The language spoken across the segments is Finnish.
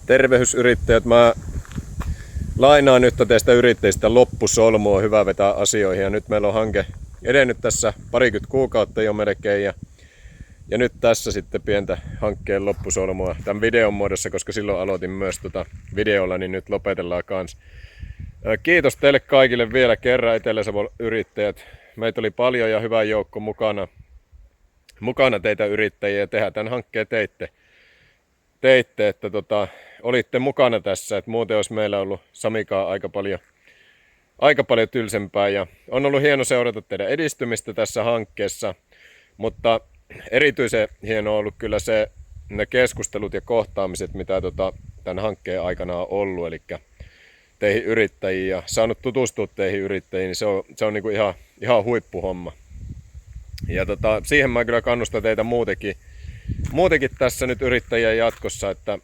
Tervehdysyrittäjät, mä lainaan nyt teistä yrittäjistä loppusolmua, on hyvä vetää asioihin ja nyt meillä on hanke edennyt tässä parikymmentä kuukautta jo melkein ja nyt tässä sitten pientä hankkeen loppusolmua tämän videon muodossa, koska silloin aloitin myös videolla, niin nyt lopetellaan kans. Kiitos teille kaikille vielä kerran Etelä-Savon yrittäjät. Meitä oli paljon ja hyvä joukko mukana teitä yrittäjiä ja tehdään tämän hankkeen teitte, että olitte mukana tässä, että muuten olisi meillä ollut Samikaa aika paljon tylsempää ja on ollut hieno seurata teidän edistymistä tässä hankkeessa, mutta erityisen hieno on ollut kyllä ne keskustelut ja kohtaamiset, mitä tämän hankkeen aikana on ollut, eli teihin yrittäjiin ja saanut tutustua teihin yrittäjiin, niin se on niinku ihan huippuhomma. Ja siihen mä kyllä kannustan teitä muutenkin tässä nyt yrittäjiä jatkossa, että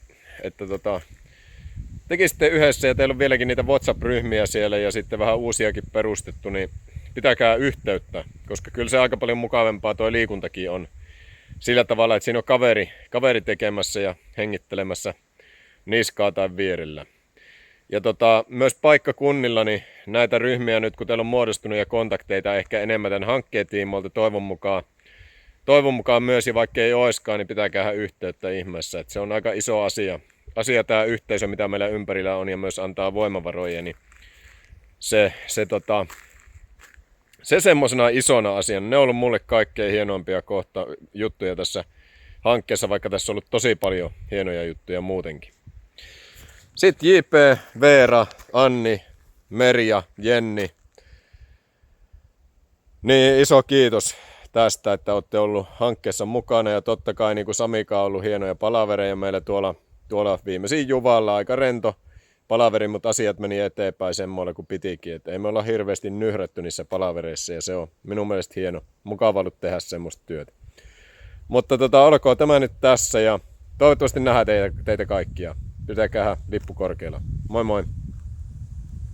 tekisitte yhdessä ja teillä on vieläkin niitä WhatsApp-ryhmiä siellä ja sitten vähän uusiakin perustettu, niin pitäkää yhteyttä, koska kyllä se aika paljon mukavempaa tuo liikuntakin on sillä tavalla, että siinä on kaveri tekemässä ja hengittelemässä niskaa tai vierellä. Ja myös paikkakunnilla niin näitä ryhmiä nyt kun teillä on muodostunut ja kontakteita ehkä enemmän tämän hankkeen tiimoilta toivon mukaan myös, ja vaikka ei oiskaan, niin pitäkää yhteyttä ihmeessä. Että se on aika iso asia tämä yhteisö, mitä meillä ympärillä on, ja myös antaa voimavaroja, niin se semmoisena isona asiana. Ne on ollut mulle kaikkein hienoimpia juttuja tässä hankkeessa, vaikka tässä on ollut tosi paljon hienoja juttuja muutenkin. Sitten JP, Veera, Anni, Merja, Jenni. Niin iso kiitos tästä, että olette ollut hankkeessa mukana ja totta kai niin kuin Samika on ollut hienoja palavereja meillä tuolla viimeisin Juvalla, aika rento palaveri, mutta asiat meni eteenpäin semmoilla kuin pitikin, että ei me olla hirveästi nyhrätty niissä palavereissa ja se on minun mielestä hieno, mukava ollut tehdä semmoista työtä. Mutta olkoon tämä nyt tässä ja toivottavasti nähdään teitä kaikkia. Pitäkää lippu korkealla. Moi moi!